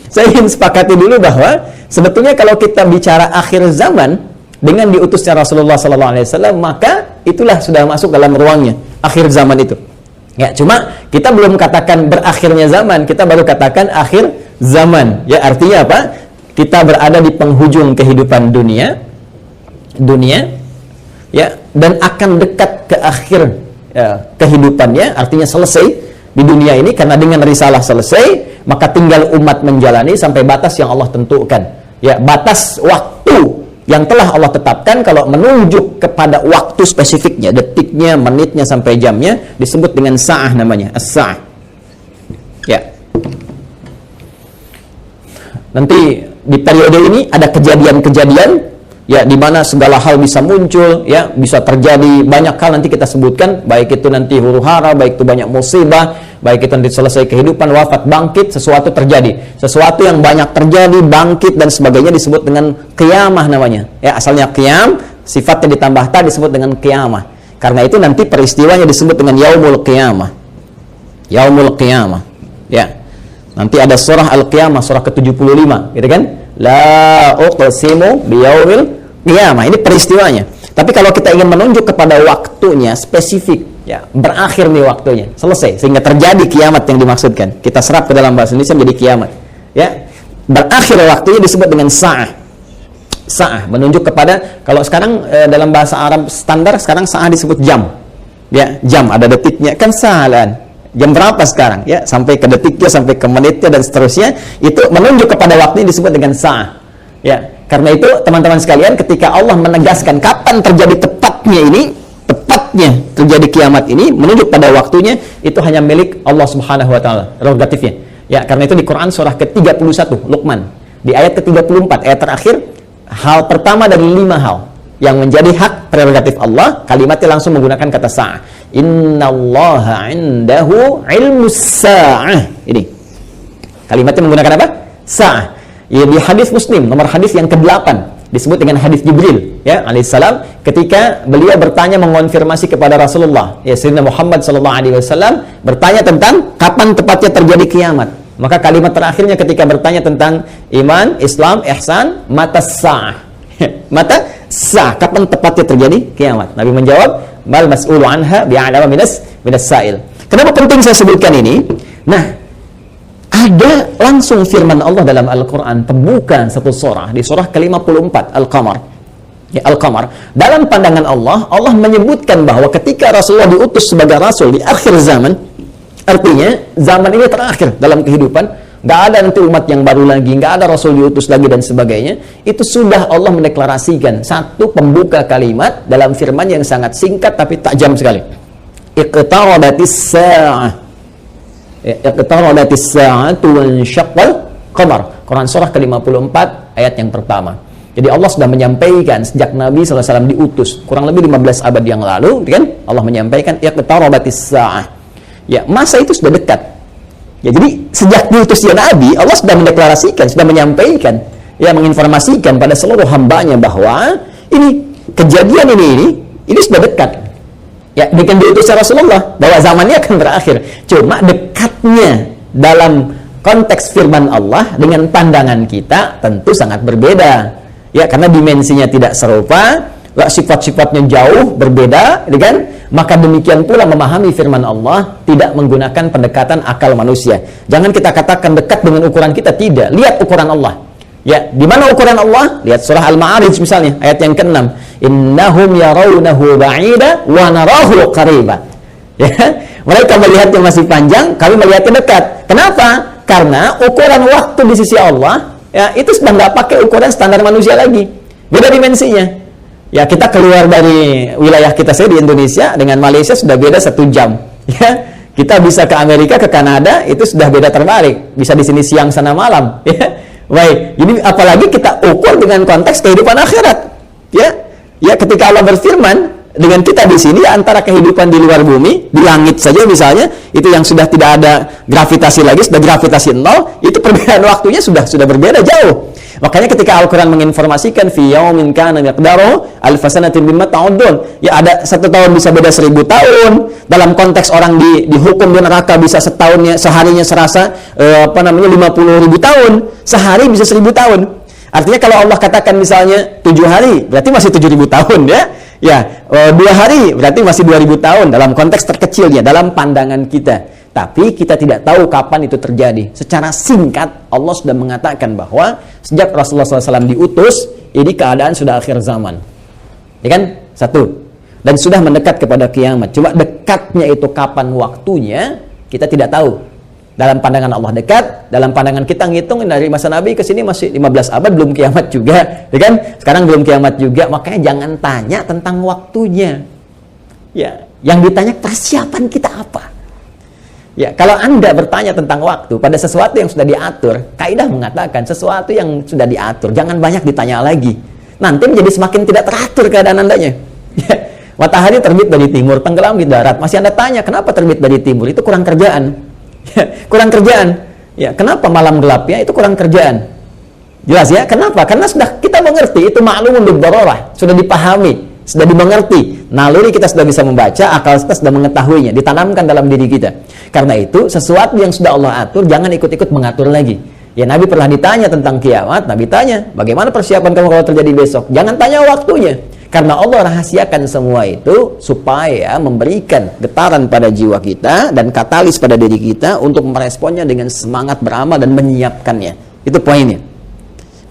Saya ingin sepakati dulu bahwa sebetulnya kalau kita bicara akhir zaman dengan diutusnya Rasulullah SAW, maka itulah sudah masuk dalam ruangnya akhir zaman itu. Ya, cuma kita belum katakan berakhirnya zaman, kita baru katakan akhir zaman. Ya, artinya apa? Kita berada di penghujung kehidupan dunia, ya, dan akan dekat ke akhir kehidupannya, artinya selesai di dunia ini, karena dengan risalah selesai, maka tinggal umat menjalani sampai batas yang Allah tentukan. Ya, batas waktu yang telah Allah tetapkan, kalau menunjuk kepada waktu spesifiknya, detiknya, menitnya, sampai jamnya, disebut dengan sa'ah namanya, as-sa'ah. Ya. Nanti di periode ini ada kejadian-kejadian, ya, di mana segala hal bisa muncul, ya, bisa terjadi banyak hal nanti kita sebutkan, baik itu nanti huru-hara, baik itu banyak musibah, baik itu nanti selesai kehidupan, wafat, bangkit, sesuatu terjadi. Sesuatu yang banyak terjadi, bangkit dan sebagainya disebut dengan qiyamah namanya. Ya, asalnya qiyam, sifatnya ditambah ta disebut dengan qiyamah. Karena itu nanti peristiwanya disebut dengan yaumul qiyamah. Yaumul qiyamah. Ya. Nanti ada surah Al-Qiyamah, surah ke-75, gitu kan? La uqsimu biyaumil qiyamah. Ini peristiwanya. Tapi kalau kita ingin menunjuk kepada waktunya spesifik, ya, berakhir nih waktunya, selesai, sehingga terjadi kiamat yang dimaksudkan. Kita serap ke dalam bahasa Indonesia menjadi kiamat. Ya, berakhir waktunya disebut dengan sa'ah. Sa'ah menunjuk kepada, kalau sekarang dalam bahasa Arab standar sekarang sa'ah disebut jam. Ya, jam ada detiknya, kan sa'alan. Jam berapa sekarang? Ya, sampai ke detiknya, sampai ke menitnya dan seterusnya, itu menunjuk kepada waktu ini disebut dengan sa'ah. Ya, karena itu teman-teman sekalian, ketika Allah menegaskan kapan terjadi tepatnya terjadi kiamat ini, menunjuk pada waktunya, itu hanya milik Allah Subhanahu wa taala, prerogatifnya. Ya, karena itu di Quran surah ke-31 Luqman, di ayat ke-34, ayat terakhir, hal pertama dari 5 hal yang menjadi hak prerogatif Allah, kalimatnya langsung menggunakan kata sa'ah. Innallaha 'indahu 'ilmus sa'ah. Ini kalimatnya menggunakan apa? Sa'ah. Ya, di hadis Muslim nomor hadis yang ke-8 disebut dengan hadis Jibril, ya, alaihissalam, ketika beliau bertanya mengonfirmasi kepada Rasulullah, ya, Sayyidina Muhammad sallallahu alaihi wasallam, bertanya tentang kapan tepatnya terjadi kiamat. Maka kalimat terakhirnya ketika bertanya tentang iman, Islam, ihsan, mata sa'ah. Mata sa'ah, kapan tepatnya terjadi kiamat? Nabi menjawab, mal mas'ulu anha bi'alama minas sa'il. Kenapa penting saya sebutkan ini? Nah, ada langsung firman Allah dalam Al-Quran, pembukaan satu surah, di surah ke-54 Al-Qamar. Ya, Al-Qamar. Dalam pandangan Allah, Allah menyebutkan bahwa ketika Rasulullah diutus sebagai Rasul di akhir zaman, artinya zaman ini terakhir dalam kehidupan, nggak ada nanti umat yang baru lagi, nggak ada Rasul diutus lagi dan sebagainya. Itu sudah Allah mendeklarasikan satu pembuka kalimat dalam firman yang sangat singkat tapi tajam sekali. Iqtarabatis sa'ah. Iqtarabatis sa'atu wansyaqqal qamar. Quran surah ke-54 ayat yang pertama. Jadi Allah sudah menyampaikan sejak Nabi SAW diutus kurang lebih 15 abad yang lalu, kan? Allah menyampaikan iqtarabatis sa'ah. Ya, masa itu sudah dekat. Ya, jadi sejak diutusnya Nabi, Allah sudah mendeklarasikan, sudah menyampaikan, ya, menginformasikan pada seluruh hambanya bahwa ini kejadian ini sudah dekat. Ya, dengan diutusnya Rasulullah bahwa zamannya akan berakhir. Cuma dekatnya dalam konteks firman Allah dengan pandangan kita tentu sangat berbeda. Ya, karena dimensinya tidak serupa, sifat-sifatnya jauh berbeda, kan? Maka demikian pula memahami firman Allah tidak menggunakan pendekatan akal manusia. Jangan kita katakan dekat dengan ukuran kita, tidak. Lihat ukuran Allah. Ya, di mana ukuran Allah? Lihat surah Al-Ma'arij misalnya, ayat yang ke-6. Innahum yarawnahu ba'ida wa narahu qariba. Ya, mereka melihatnya masih panjang, kami melihatnya dekat. Kenapa? Karena ukuran waktu di sisi Allah, ya, itu sudah nggak pakai ukuran standar manusia lagi. Beda dimensinya. Ya, kita keluar dari wilayah kita di Indonesia dengan Malaysia sudah beda 1 jam. Ya, kita bisa ke Amerika, ke Kanada, itu sudah beda terbalik. Bisa di sini siang, sana malam. Ya, baik. Jadi apalagi kita ukur dengan konteks kehidupan akhirat. Ya, ketika Allah berfirman dengan kita di sini, antara kehidupan di luar bumi, di langit saja misalnya, itu yang sudah tidak ada gravitasi lagi, sudah gravitasi 0, itu perbedaan waktunya sudah berbeda jauh. Makanya ketika Al-Quran menginformasikan fi yaumin kana miqdaruhu alf sanatin mimma ta'udun, ya ada 1 tahun bisa beda 1000 tahun. Dalam konteks orang dihukum di neraka bisa seharinya serasa 50.000 tahun, sehari bisa 1000 tahun. Artinya kalau Allah katakan misalnya 7 hari, berarti masih 7.000 tahun ya. Ya, 2 hari berarti masih 2.000 tahun dalam konteks terkecilnya, dalam pandangan kita. Tapi kita tidak tahu kapan itu terjadi. Secara singkat, Allah sudah mengatakan bahwa sejak Rasulullah SAW diutus, ini keadaan sudah akhir zaman. Ya kan? 1. Dan sudah mendekat kepada kiamat. Cuma dekatnya itu kapan waktunya, kita tidak tahu. Dalam pandangan Allah dekat, dalam pandangan kita ngitung dari masa Nabi ke sini masih 15 abad, belum kiamat juga. Ya kan? Sekarang belum kiamat juga, makanya jangan tanya tentang waktunya. Ya, yang ditanya persiapan kita apa? Ya, kalau Anda bertanya tentang waktu pada sesuatu yang sudah diatur, kaidah mengatakan sesuatu yang sudah diatur jangan banyak ditanya lagi. Nanti menjadi semakin tidak teratur keadaan Andanya. Ya, matahari terbit dari timur, tenggelam di darat. Masih Anda tanya, kenapa terbit dari timur? Itu kurang kerjaan. Ya, kurang kerjaan. Ya, kenapa malam gelapnya? Itu kurang kerjaan. Jelas ya? Kenapa? Karena sudah kita mengerti, itu ma'lumun bid-darurah, sudah dipahami. Sudah dimengerti, naluri kita sudah bisa membaca, akal kita sudah mengetahuinya, ditanamkan dalam diri kita. Karena itu, sesuatu yang sudah Allah atur, jangan ikut-ikut mengatur lagi. Ya, Nabi pernah ditanya tentang kiamat, Nabi tanya, bagaimana persiapan kamu kalau terjadi besok? Jangan tanya waktunya. Karena Allah rahasiakan semua itu, supaya memberikan getaran pada jiwa kita, dan katalis pada diri kita, untuk meresponnya dengan semangat beramal dan menyiapkannya. Itu poinnya.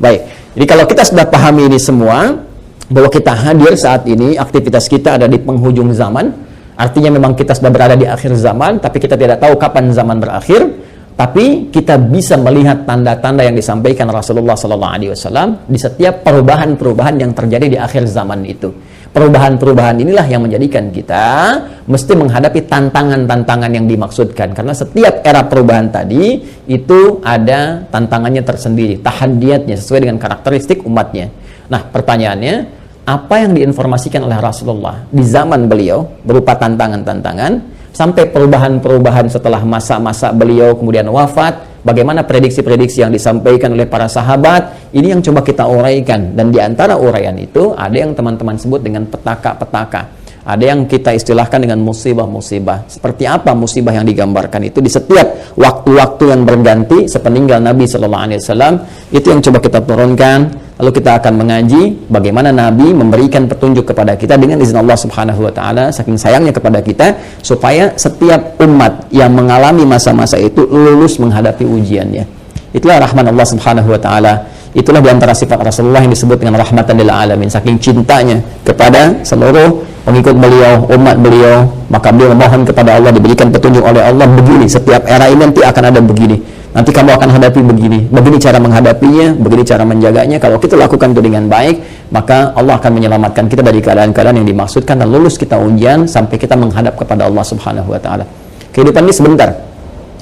Baik, jadi kalau kita sudah pahami ini semua, bahwa kita hadir saat ini, aktivitas kita ada di penghujung zaman, artinya memang kita sudah berada di akhir zaman, tapi kita tidak tahu kapan zaman berakhir. Tapi kita bisa melihat tanda-tanda yang disampaikan Rasulullah SAW di setiap perubahan-perubahan yang terjadi di akhir zaman itu. Perubahan-perubahan inilah yang menjadikan kita mesti menghadapi tantangan-tantangan yang dimaksudkan, karena setiap era perubahan tadi itu ada tantangannya tersendiri, tahadiyatnya sesuai dengan karakteristik umatnya. Nah, pertanyaannya, apa yang diinformasikan oleh Rasulullah di zaman beliau berupa tantangan-tantangan sampai perubahan-perubahan setelah masa-masa beliau kemudian wafat, bagaimana prediksi-prediksi yang disampaikan oleh para sahabat, ini yang coba kita uraikan. Dan di antara uraian itu ada yang teman-teman sebut dengan petaka-petaka, ada yang kita istilahkan dengan musibah-musibah. Seperti apa musibah yang digambarkan itu di setiap waktu-waktu yang berganti sepeninggal Nabi SAW, itu yang coba kita turunkan. Lalu kita akan mengaji bagaimana Nabi memberikan petunjuk kepada kita dengan izin Allah Subhanahu wa taala, saking sayangnya kepada kita, supaya setiap umat yang mengalami masa-masa itu lulus menghadapi ujiannya. Itulah rahman Allah Subhanahu wa taala. Itulah di antara sifat Rasulullah yang disebut dengan rahmatan lil alamin, saking cintanya kepada seluruh pengikut beliau, umat beliau, maka beliau memohon kepada Allah diberikan petunjuk oleh Allah, begini setiap era ini nanti akan ada begini. Nanti kamu akan hadapi begini cara menghadapinya, begini cara menjaganya. Kalau kita lakukan itu dengan baik, maka Allah akan menyelamatkan kita dari keadaan-keadaan yang dimaksudkan dan lulus kita ujian sampai kita menghadap kepada Allah Subhanahu wa taala. Kehidupan ini sebentar.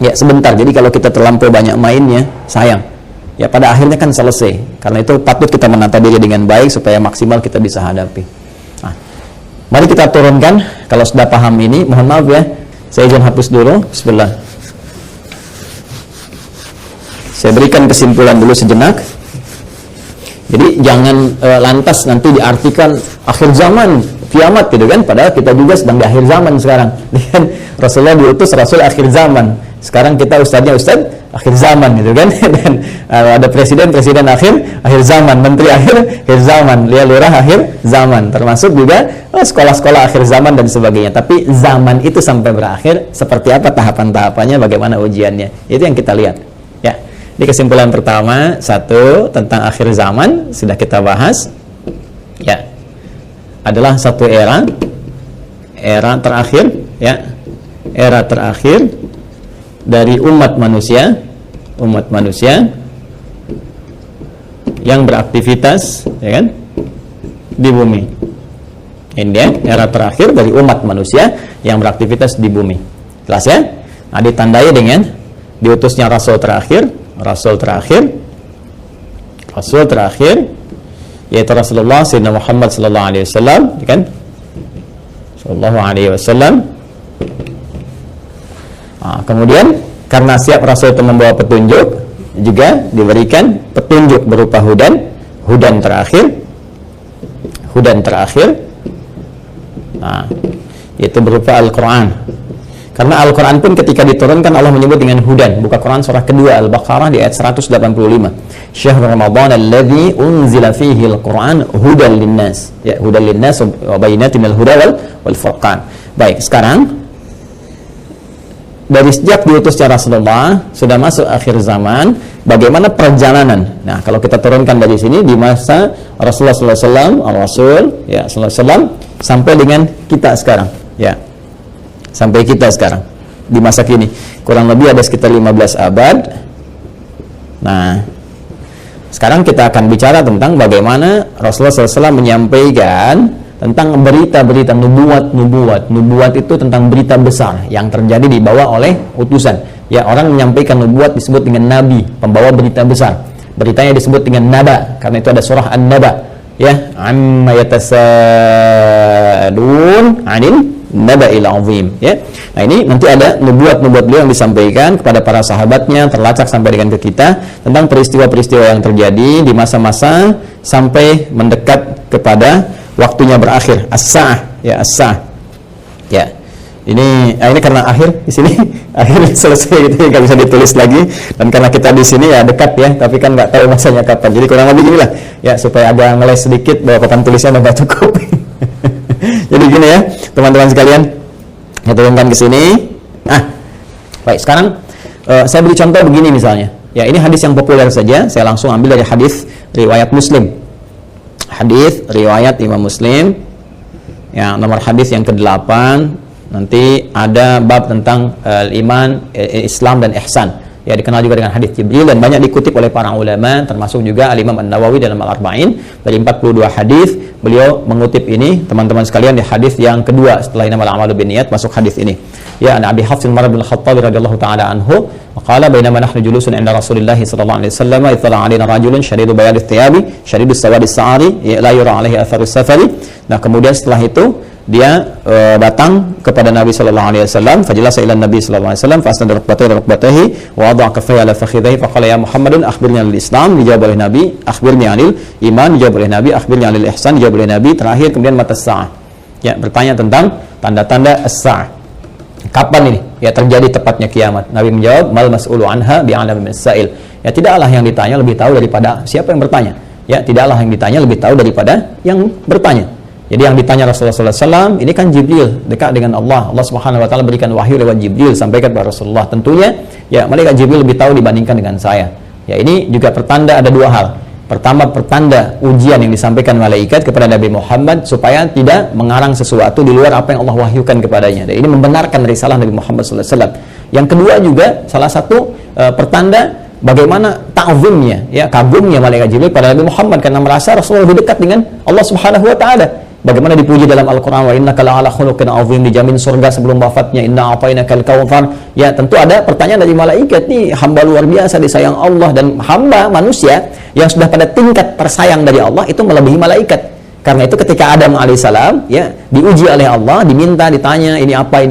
Ya, sebentar. Jadi kalau kita terlampau banyak mainnya, sayang. Ya, pada akhirnya kan selesai. Karena itu patut kita menata diri dengan baik supaya maksimal kita bisa hadapi. Nah, mari kita turunkan. Kalau sudah paham ini, mohon maaf ya, saya izin hapus dulu. Bismillah. Saya berikan kesimpulan dulu sejenak. Jadi jangan lantas nanti diartikan akhir zaman, kiamat gitu kan, padahal kita juga sedang di akhir zaman sekarang. Rasulullah diutus Rasul akhir zaman. Sekarang kita ustadznya ustadz akhir zaman gitu kan. Dan ada presiden akhir zaman, menteri akhir zaman, lurah akhir zaman, termasuk juga sekolah-sekolah akhir zaman dan sebagainya. Tapi zaman itu sampai berakhir seperti apa tahapan-tahapannya, bagaimana ujiannya, itu yang kita lihat. Ya. Di kesimpulan pertama, 1, tentang akhir zaman sudah kita bahas. Ya. Adalah satu era terakhir, ya. Era terakhir dari umat manusia yang beraktivitas, ya kan, di bumi. Ini ya, era terakhir dari umat manusia yang beraktivitas di bumi. Jelas ya? Nah, ditandai dengan diutusnya Rasul terakhir yaitu Rasulullah Sayyidina Muhammad sallallahu alaihi wasallam, kan? Sallallahu alaihi wasallam. Kemudian karena siap Rasul itu membawa petunjuk, juga diberikan petunjuk berupa hudan terakhir. Nah, itu berupa Al-Quran. Karena Al-Quran pun ketika diturunkan Allah menyebut dengan hudan. Buka Quran surah kedua Al-Baqarah di ayat 185. Syahr Ramadan alladzi unzila fihi Al-Quran hudan linnas. Ya, hudan linnas wa bayyinatin minal huda wal furqan. Baik, sekarang dari sejak diutusnya Rasulullah sudah masuk akhir zaman, bagaimana perjalanan? Nah, kalau kita turunkan dari sini di masa Rasulullah SAW, Al-Rasul ya sallallahu alaihi wasallam sampai dengan kita sekarang, ya. Sampai kita sekarang di masa kini kurang lebih ada sekitar 15 abad. Nah, sekarang kita akan bicara tentang bagaimana Rasulullah SAW menyampaikan tentang berita-berita nubuat itu tentang berita besar yang terjadi dibawa oleh utusan. Ya, orang menyampaikan nubuat disebut dengan nabi, pembawa berita besar. Beritanya disebut dengan naba karena itu ada surah An-Naba. Ya, amma yatasadun 'anil naba'il 'azim, ya. Nah, ini nanti ada nubuat-nubuat beliau yang disampaikan kepada para sahabatnya, terlacak sampai dengan ke kita tentang peristiwa-peristiwa yang terjadi di masa-masa sampai mendekat kepada waktunya berakhir, as-sa'ah, ya, as-sa'ah. Ya. Ini karena akhir di sini, akhir selesai gitu, nggak bisa ditulis lagi. Dan karena kita di sini ya dekat ya, tapi kan nggak tahu masanya kapan. Jadi kurang lebih inilah, ya, supaya agak ngeles sedikit bahwa papan tulisnya udah cukup. Jadi gini ya, teman-teman sekalian, kita turunkan ke sini. Baik, sekarang saya beri contoh begini misalnya. Ya, ini hadis yang populer saja. Saya langsung ambil dari hadis riwayat Muslim. Hadis riwayat Imam Muslim. Ya, nomor hadis yang ke-8. Nanti ada bab tentang iman, Islam dan ihsan. Ya, dikenal juga dengan hadis Jibril dan banyak dikutip oleh para ulama, termasuk juga Al-Imam An-Nawawi dalam Al-Arba'in. Dari 42 hadis, beliau mengutip ini, teman-teman sekalian, di hadis yang kedua setelah innamal a'malu binniyat, masuk hadis ini. Ya, an Abi Hafs Umar bin Khattab radhiyallahu taala anhu, qala bainama nahnu julusun 'inda Rasulillah sallallahu alaihi wasallam, itala 'alaina rajulun shadidu bayadit thiyabi, shadidus sawadis sa'ari, la yura 'alaihi atharus safari. Nah, kemudian setelah itu dia datang kepada Nabi sallallahu alaihi wasallam, fajlasa ila Nabi sallallahu alaihi wasallam, fasnada rukbatayhi wa wada'a kaffayhi ala fakhidhihi, faqala ya Muhammadun akhbirni 'anil Islam, dijawab oleh Nabi, akhbirni 'anil iman, dijawab oleh Nabi, akhbirni 'anil ihsan, dijawab oleh Nabi, terakhir kemudian mata sa'ah. Ya, bertanya tentang tanda-tanda as-sa'ah. Kapan ini ya terjadi tepatnya kiamat? Nabi menjawab, mal mas'ulu anha bi'alami min sa'il. Ya, tidaklah yang ditanya lebih tahu daripada siapa yang bertanya. Ya, tidaklah yang ditanya lebih tahu daripada yang bertanya. Jadi yang ditanya Rasulullah SAW ini kan Jibril, dekat dengan Allah. Allah Subhanahu Wa Taala berikan wahyu lewat Jibril sampaikan kepada Rasulullah. Tentunya ya malaikat Jibril lebih tahu dibandingkan dengan saya. Ya, ini juga pertanda ada dua hal. Pertama, pertanda ujian yang disampaikan malaikat kepada Nabi Muhammad supaya tidak mengarang sesuatu di luar apa yang Allah wahyukan kepadanya. Dan ini membenarkan risalah Nabi Muhammad SAW. Yang kedua juga salah satu pertanda bagaimana ta'zimnya, ya, kagumnya malaikat Jibril pada Nabi Muhammad karena merasa Rasulullah lebih dekat dengan Allah Subhanahu Wa Taala. Bagaimana dipuji dalam Al-Quran, wa innaka la'ala khuluqin 'azim, dijamin surga sebelum wafatnya, inna a'tainakal kautsar. Ya, tentu ada pertanyaan dari malaikat, nih hamba luar biasa disayang Allah, dan hamba manusia yang sudah pada tingkat tersayang dari Allah itu melebihi malaikat. Karena itu ketika Adam alaihissalam ya diuji oleh Allah, diminta, ditanya ini apa,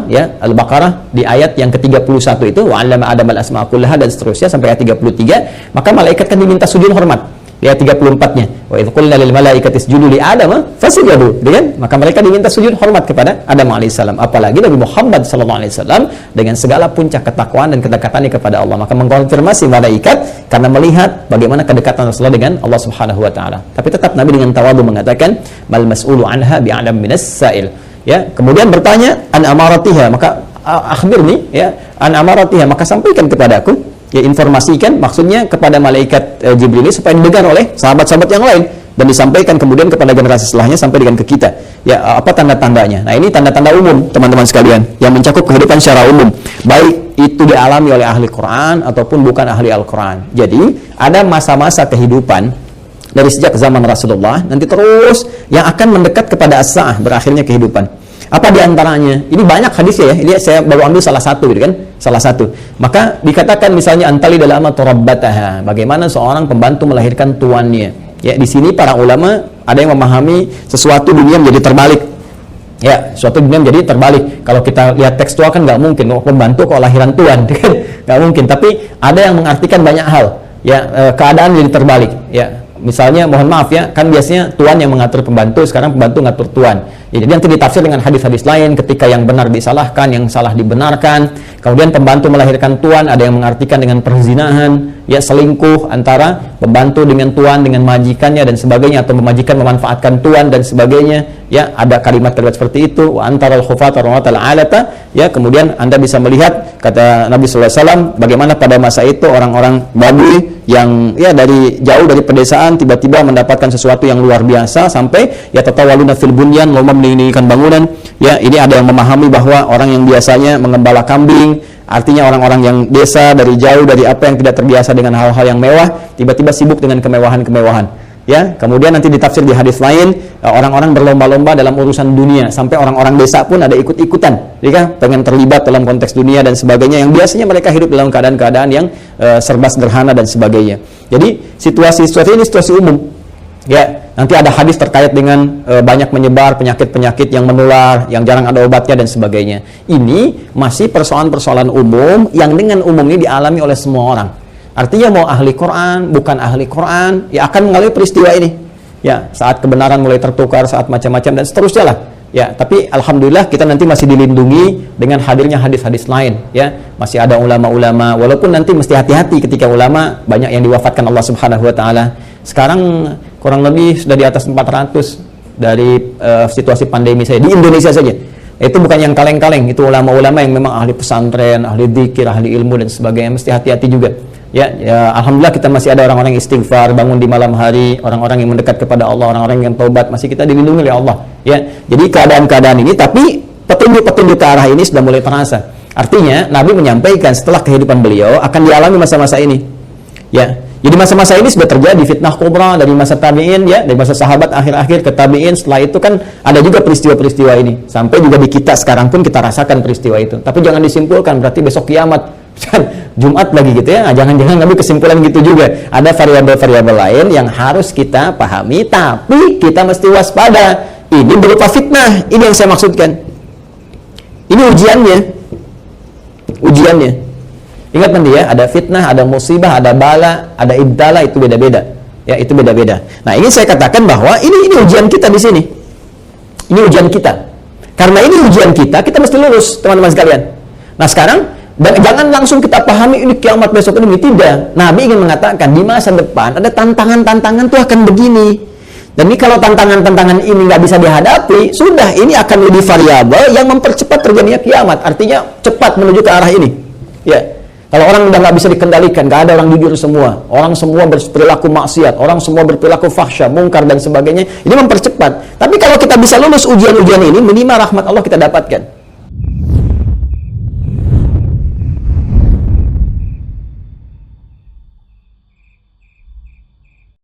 ya, Al-Baqarah di ayat yang ke-31 itu wa 'allama Adam al-asma'a kullaha dan seterusnya sampai ayat 33, maka malaikat kan diminta sujud hormat. Di ayat 34-nya, wa idh qulna lil malaikati isjudu li Adam fasajadu, kan? Maka mereka diminta sujud hormat kepada Adam alaihissalam. Apalagi Nabi Muhammad sallallahu alaihi wasallam dengan segala puncak ketakwaan dan kedekatannya kepada Allah, maka mengkonfirmasi malaikat karena melihat bagaimana kedekatan Rasulullah dengan Allah Subhanahu Wa Taala. Tapi tetap Nabi dengan tawadhu mengatakan, mal mas'ulu anha bi'alam minas sa'il. Ya, kemudian bertanya an amaratiha, maka akhbirni, ya, an amaratiha, maka sampaikan kepadaku. Ya, informasikan maksudnya kepada malaikat Jibril ini supaya didengar oleh sahabat-sahabat yang lain dan disampaikan kemudian kepada generasi setelahnya sampai dengan ke kita. Ya, apa tanda-tandanya? Nah, ini tanda-tanda umum teman-teman sekalian yang mencakup kehidupan secara umum, baik itu dialami oleh ahli Quran ataupun bukan ahli Al-Quran. Jadi ada masa-masa kehidupan dari sejak zaman Rasulullah nanti terus yang akan mendekat kepada as-sa'ah, berakhirnya kehidupan. Apa diantaranya? Ini banyak hadisnya ya. Ini saya baru ambil salah satu, gitu kan? Salah satu. Maka dikatakan misalnya antali dalam rabbataha. Bagaimana seorang pembantu melahirkan tuannya. Ya, di sini para ulama ada yang memahami sesuatu dunia menjadi terbalik. Ya, suatu dunia menjadi terbalik. Kalau kita lihat tekstual kan nggak mungkin pembantu kok lahiran tuan, kan? nggak mungkin. Tapi ada yang mengartikan banyak hal, ya, keadaan jadi terbalik, ya. Misalnya, mohon maaf ya, kan biasanya tuan yang mengatur pembantu, sekarang pembantu ngatur tuan. Ya, jadi nanti ditafsir dengan hadis-hadis lain, ketika yang benar disalahkan, yang salah dibenarkan. Kemudian pembantu melahirkan tuan, ada yang mengartikan dengan perzinahan, ya, selingkuh antara pembantu dengan tuan, dengan majikannya dan sebagainya, atau majikan memanfaatkan tuan dan sebagainya. Ya, ada kalimat-kalimat seperti itu. Wa antaral khufata rawatal alata. Ya, kemudian Anda bisa melihat kata Nabi sallallahu alaihi wasallam bagaimana pada masa itu orang-orang Badui yang ya dari jauh dari pedesaan tiba-tiba mendapatkan sesuatu yang luar biasa sampai ya tatawaluna fil bunyan, lomba meninggikan bangunan. Ya, ini ada yang memahami bahwa orang yang biasanya mengembala kambing, artinya orang-orang yang desa dari jauh dari apa yang tidak terbiasa dengan hal-hal yang mewah, tiba-tiba sibuk dengan kemewahan-kemewahan. Ya, kemudian nanti ditafsir di hadis lain, orang-orang berlomba-lomba dalam urusan dunia, sampai orang-orang desa pun ada ikut-ikutan, ya, pengen terlibat dalam konteks dunia dan sebagainya, yang biasanya mereka hidup dalam keadaan-keadaan yang serba sederhana dan sebagainya. Jadi situasi ini situasi umum. Ya, nanti ada hadis terkait dengan banyak menyebar penyakit-penyakit yang menular, yang jarang ada obatnya dan sebagainya. Ini masih persoalan-persoalan umum yang dengan umum ini dialami oleh semua orang. Artinya mau ahli Quran, bukan ahli Quran, ya akan mengalami peristiwa ini. Ya, saat kebenaran mulai tertukar, saat macam-macam dan seterusnya lah. Ya, tapi alhamdulillah kita nanti masih dilindungi dengan hadirnya hadis-hadis lain. Ya, masih ada ulama-ulama. Walaupun nanti mesti hati-hati ketika ulama banyak yang diwafatkan Allah Subhanahu Wa Taala. Sekarang kurang lebih sudah di atas 400 dari situasi pandemi saya di Indonesia saja. Itu bukan yang kaleng-kaleng, itu ulama-ulama yang memang ahli pesantren, ahli dzikir, ahli ilmu dan sebagainya. Mesti hati-hati juga. Ya, alhamdulillah kita masih ada orang-orang yang istighfar, bangun di malam hari, orang-orang yang mendekat kepada Allah, orang-orang yang taubat, masih kita dilindungi oleh Allah. Ya, jadi keadaan-keadaan ini, tapi petunjuk-petunjuk ke arah ini sudah mulai terasa. Artinya Nabi menyampaikan setelah kehidupan beliau akan dialami masa-masa ini. Ya, jadi masa-masa ini sudah terjadi fitnah kubra dari masa tabi'in, ya, dari masa sahabat akhir-akhir ke tabi'in. Setelah itu kan ada juga peristiwa-peristiwa ini. Sampai juga di kita sekarang pun kita rasakan peristiwa itu. Tapi jangan disimpulkan berarti besok kiamat. Jumat lagi gitu ya, jangan-jangan Nabi kesimpulan gitu juga. Ada variabel-variabel lain yang harus kita pahami, tapi kita mesti waspada. Ini berupa fitnah, ini yang saya maksudkan. Ini ujiannya. Ingat nanti ya, ada fitnah, ada musibah, ada bala, ada ibtala, itu beda-beda. Ya, itu beda-beda. Nah, ini saya katakan bahwa ini ujian kita di sini. Ini ujian kita. Karena ini ujian kita mesti lulus, teman-teman sekalian. Nah, sekarang jangan langsung kita pahami ini kiamat besok ini, tidak. Nabi ingin mengatakan di masa depan ada tantangan-tantangan tuh akan begini. Dan ini kalau tantangan-tantangan ini nggak bisa dihadapi, sudah ini akan lebih variabel yang mempercepat terjadinya kiamat. Artinya cepat menuju ke arah ini. Ya, kalau orang udah nggak bisa dikendalikan, nggak ada orang jujur semua, orang semua berperilaku maksiat, orang semua berperilaku fahsya, mungkar dan sebagainya, ini mempercepat. Tapi kalau kita bisa lulus ujian-ujian ini, minimal rahmat Allah kita dapatkan.